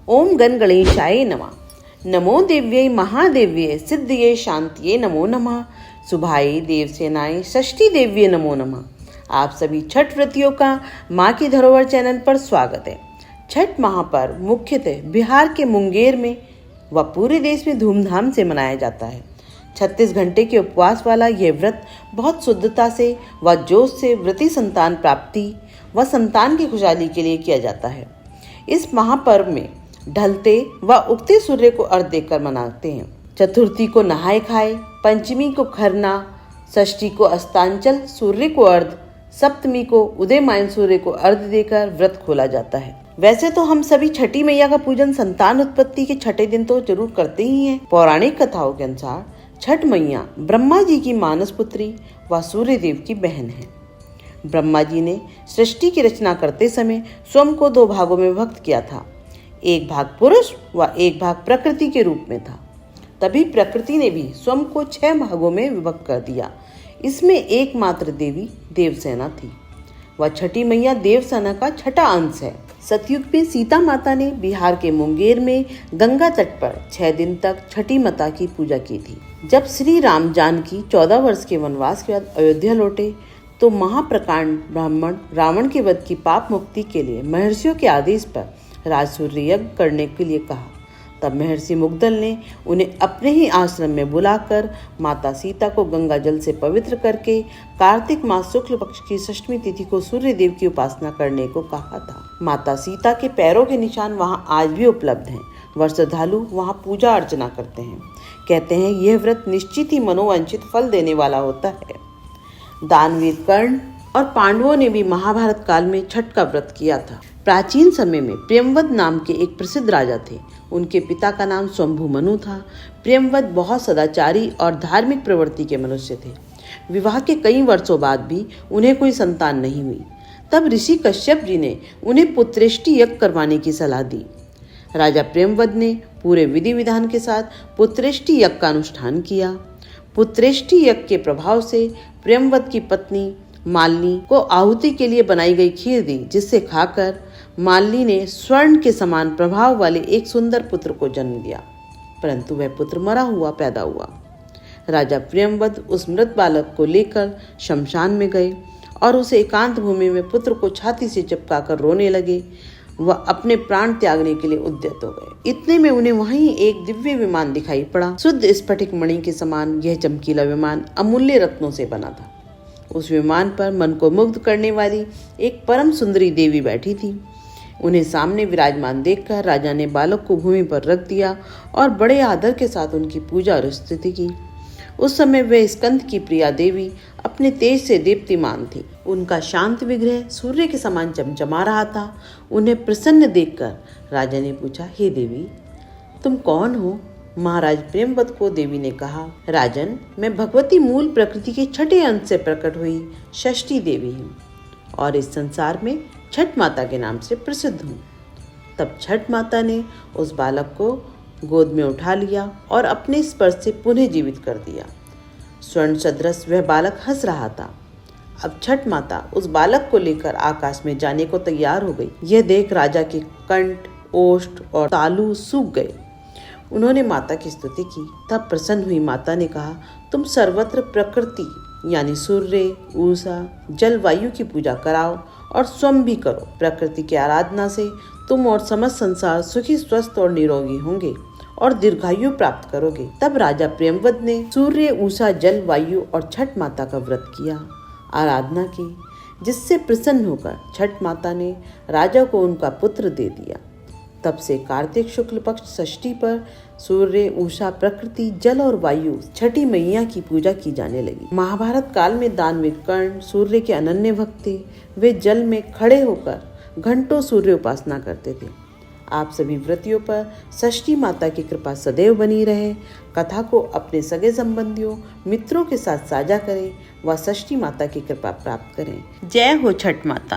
ओम गण गणेशाय नमः। नमो देव्यै महादेव्ये सिद्धिये शांतिये नमो नमः। सुभाये देवसेनाए षष्ठी देव्ये नमो नमः। आप सभी छठ व्रतियों का माँ की धरोहर चैनल पर स्वागत है। छठ महापर्व मुख्यतः बिहार के मुंगेर में व पूरे देश में धूमधाम से मनाया जाता है। 36 घंटे के उपवास वाला यह व्रत बहुत शुद्धता से व जोश से व्रती संतान प्राप्ति व संतान की खुशहाली के लिए किया जाता है। इस महापर्व में ढलते व उगते सूर्य को अर्घ्य देकर मनाते हैं। चतुर्थी को नहाय खाए, पंचमी को खरना, षष्ठी को अस्तांचल सूर्य को अर्घ्य, सप्तमी को उदयमान सूर्य को अर्घ्य देकर व्रत खोला जाता है। वैसे तो हम सभी छठी मैया का पूजन संतान उत्पत्ति के छठे दिन तो जरूर करते ही हैं। पौराणिक कथाओं के अनुसार छठ मैया ब्रह्मा जी की मानस पुत्री व सूर्य देव की बहन है। ब्रह्मा जी ने सृष्टि की रचना करते समय स्वयं को 2 भागों में विभक्त किया था। एक भाग पुरुष व एक भाग प्रकृति के रूप में था। तभी प्रकृति ने भी स्वयं को 6 भागों में विभक्त कर दिया। इसमें एकमात्र देवी देवसेना थी। वह छठी मैया देवसेना का छठा अंश है। सतयुग में सीता माता ने बिहार के मुंगेर में गंगा तट पर 6 दिन तक छठी माता की पूजा की थी। जब श्री राम जानकी 14 वर्ष के वनवास के बाद अयोध्या लौटे तो महाप्रकांड ब्राह्मण रावण के वध की पाप मुक्ति के लिए महर्षियों के आदेश पर राजसूय यज्ञ करने के लिए कहा। तब महर्षि मुग्दल ने उन्हें अपने ही आश्रम में बुलाकर माता सीता को गंगा जल से पवित्र करके कार्तिक मास शुक्ल पक्ष की षष्ठी तिथि को सूर्य देव की उपासना करने को कहा था। माता सीता के पैरों के निशान वहां आज भी उपलब्ध हैं। व श्रद्धालु वहां पूजा अर्चना करते हैं। कहते हैं यह व्रत निश्चित ही मनोवांछित फल देने वाला होता है। दानवीर कर्ण और पांडवों ने भी महाभारत काल में छठ का व्रत किया था। प्राचीन समय में प्रियंवद नाम के एक प्रसिद्ध राजा थे। उनके पिता का नाम स्वयंभू मनु था। प्रियंवद बहुत सदाचारी और धार्मिक प्रवृत्ति के मनुष्य थे। विवाह के कई वर्षों बाद भी उन्हें कोई संतान नहीं हुई। तब ऋषि कश्यप जी ने उन्हें पुत्रेष्टि यज्ञ करवाने की सलाह दी। राजा प्रियंवद ने पूरे विधि विधान के साथ पुत्रेष्टि यज्ञ का अनुष्ठान किया। पुत्रेष्टि यज्ञ के प्रभाव से प्रियंवद की पत्नी मालिनी को आहुति के लिए बनाई गई खीर दी, जिससे खाकर मालिनी ने स्वर्ण के समान प्रभाव वाले एक सुंदर पुत्र को जन्म दिया। परंतु वह पुत्र मरा हुआ पैदा हुआ। राजा प्रियंवद उस मृत बालक को लेकर शमशान में गए और उस एकांत भूमि में पुत्र को छाती से चिपकाकर रोने लगे। वह अपने प्राण त्यागने के लिए उद्यत हो गए। इतने में उन्हें वहीं एक दिव्य विमान दिखाई पड़ा। शुद्ध स्फटिक मणि के समान यह चमकीला विमान अमूल्य रत्नों से बना था। उस विमान पर मन को मुग्ध करने वाली एक परम सुंदरी देवी बैठी थी। उन्हें सामने विराजमान देखकर राजा ने बालक को भूमि पर रख दिया और बड़े आदर के साथ उनकी पूजा और स्तुति की। उस समय वे स्कंद की प्रिया देवी अपने तेज से दीप्तिमान थी। उनका शांत विग्रह सूर्य के समान चमचमा रहा था। उन्हें प्रसन्न देखकर राजा ने पूछा, हे देवी, तुम कौन हो? महाराज प्रियंवद को देवी ने कहा, राजन, मैं भगवती मूल प्रकृति के छठे अंश से प्रकट हुई षष्ठी देवी हूँ और इस संसार में छठ माता के नाम से प्रसिद्ध हूँ। तब छठ माता ने उस बालक को गोद में उठा लिया और अपने स्पर्श से पुनः जीवित कर दिया। स्वर्ण सदृश वह बालक हंस रहा था। अब छठ माता उस बालक को लेकर आकाश में जाने को तैयार हो गई। यह देख राजा के कंठ, ओष्ठ और तालु सूख गए। उन्होंने माता की स्तुति की। तब प्रसन्न हुई माता ने कहा, तुम सर्वत्र प्रकृति यानी सूर्य, उषा, जल, वायु की पूजा कराओ और स्वयं भी करो। प्रकृति की आराधना से तुम और समस्त संसार सुखी, स्वस्थ और निरोगी होंगे और दीर्घायु प्राप्त करोगे। तब राजा प्रियंवद ने सूर्य, उषा, जल, वायु और छठ माता का व्रत किया, आराधना की, जिससे प्रसन्न होकर छठ माता ने राजा को उनका पुत्र दे दिया। तब से कार्तिक शुक्ल पक्ष षष्ठी पर सूर्य, उषा, प्रकृति, जल और वायु छठी मैया की पूजा की जाने लगी। महाभारत काल में दानवीर कर्ण सूर्य के अनन्य भक्त थे। वे जल में खड़े होकर घंटों सूर्य उपासना करते थे। आप सभी व्रतियों पर षष्ठी माता की कृपा सदैव बनी रहे। कथा को अपने सगे संबंधियों, मित्रों के साथ साझा करें व षष्ठी माता की कृपा प्राप्त करें। जय हो छठ माता।